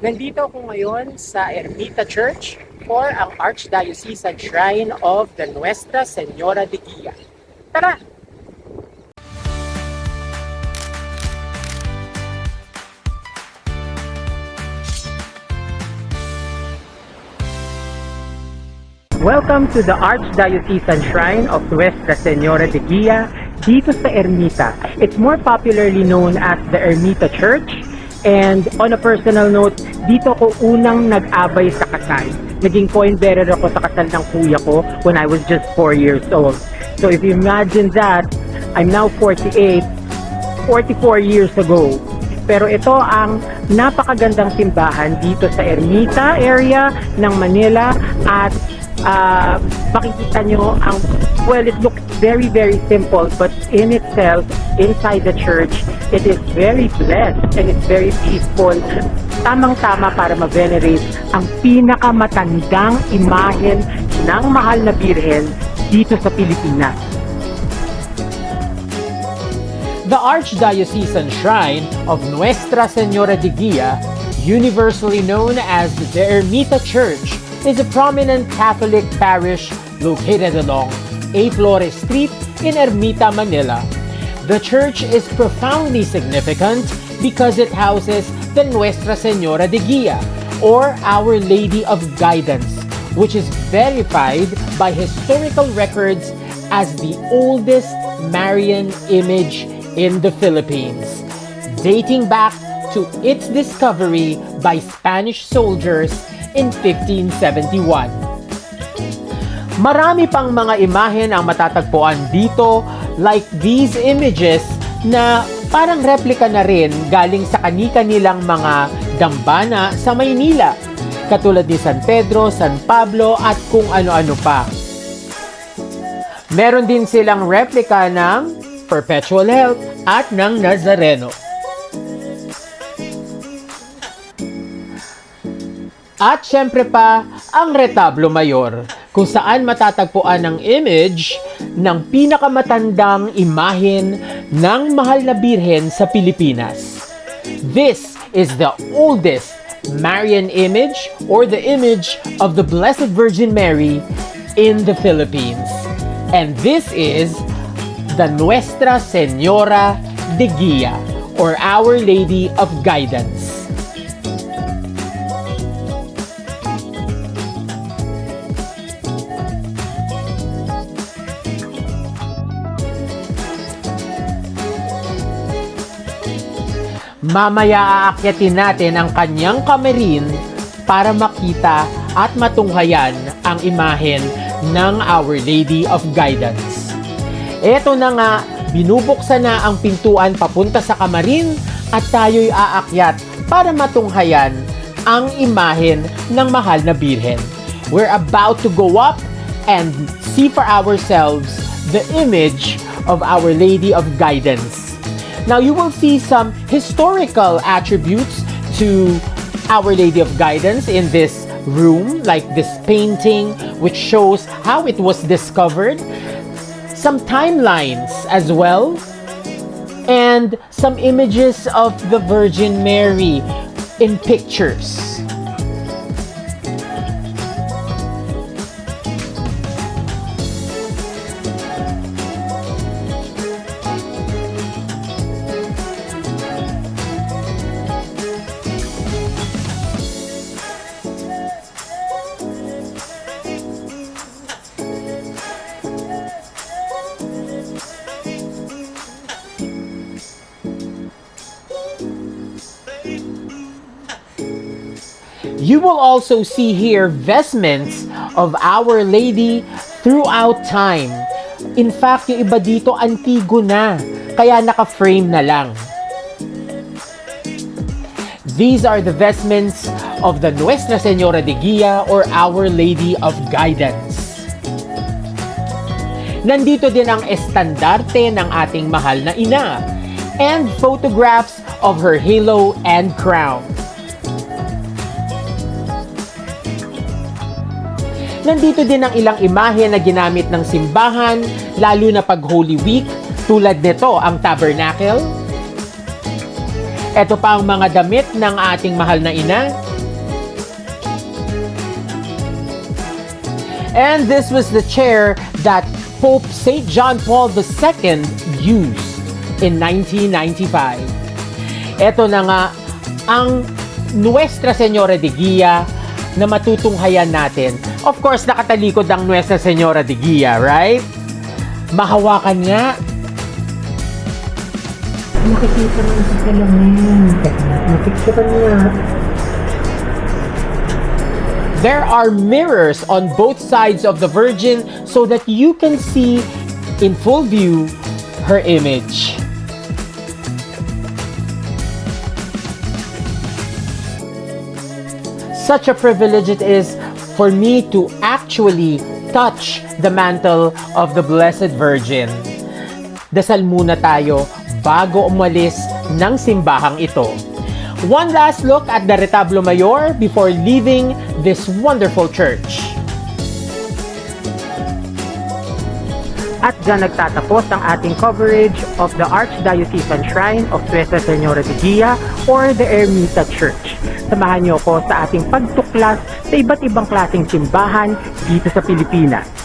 Nandito ako ngayon sa Ermita Church for ang Archdiocesan Shrine of the Nuestra Señora de Guia. Tara! Welcome to the Archdiocesan Shrine of Nuestra Señora de Guia dito sa Ermita. It's more popularly known as the Ermita Church. And on a personal note, dito ko unang nag-abay sa kasal. Naging coin bearer ako sa kasal ng kuya ko when I was just 4 years old. So if you imagine that, I'm now 48, 44 years ago. Pero ito ang napakagandang simbahan dito sa Ermita area ng Manila at makikita nyo ang, well, it looks very simple, but in itself, inside the church, it is very blessed and it's very peaceful. Tamang-tama para ma-venerate ang pinakamatandang imahen ng mahal na birhen dito sa Pilipinas. The Archdiocesan Shrine of Nuestra Señora de Guia, universally known as the Ermita Church, is a prominent Catholic parish located along A. Flores Street in Ermita, Manila. The church is profoundly significant because it houses the Nuestra Señora de Guia, or Our Lady of Guidance, which is verified by historical records as the oldest Marian image in the Philippines, dating back to its discovery by Spanish soldiers in 1571. Marami pang mga imahen ang matatagpuan dito, like these images na parang replika na rin galing sa kani-kanilang mga dambana sa Maynila, katulad ni San Pedro, San Pablo at kung ano-ano pa. Meron din silang replika ng Perpetual Help at ng Nazareno. At syempre pa, ang Retablo Mayor, kung saan matatagpuan ang image ng pinakamatandang imahen ng mahal na birhen sa Pilipinas. This is the oldest Marian image or the image of the Blessed Virgin Mary in the Philippines. And this is the Nuestra Señora de Guia, or Our Lady of Guidance. Mamaya aakyatin natin ang kanyang kamerin para makita at matunghayan ang imahen ng Our Lady of Guidance. Eto na nga, binubuksan na ang pintuan papunta sa kamarin at tayo'y aakyat para matunghayan ang imahen ng mahal na birhen. We're about to go up and see for ourselves the image of Our Lady of Guidance. Now, you will see some historical attributes to Our Lady of Guidance in this room, like this painting, which shows how it was discovered, some timelines as well, and some images of the Virgin Mary in pictures. You will also see here vestments of Our Lady throughout time. In fact, yung iba dito antigo na, kaya naka-frame na lang. These are the vestments of the Nuestra Señora de Guia, or Our Lady of Guidance. Nandito din ang estandarte ng ating mahal na ina and photographs of her halo and crown. Nandito din ang ilang imahe na ginamit ng simbahan, lalo na pag Holy Week, tulad nito ang tabernacle. Ito pa ang mga damit ng ating mahal na ina, And this was the chair that Pope St. John Paul II used in 1995. Ito na nga ang Nuestra Señora de Guia na matutunghayan natin. Of course, nakatalikod ang Nuestra Señora de Guia, right? Mahawakan nga. Nakikita mo sa salamin. Napicturean niya. There are mirrors on both sides of the Virgin so that you can see in full view her image. Such a privilege it is for me to actually touch the mantle of the Blessed Virgin. Dasal muna tayo bago umalis ng simbahang ito. One last look at the Retablo Mayor before leaving this wonderful church. At dyan nagtatapos ang ating coverage of the Archdiocesan Shrine of Nuestra Señora de Guia or the Ermita Church. Samahan niyo ako sa ating pagtuklas sa iba't ibang klaseng simbahan dito sa Pilipinas.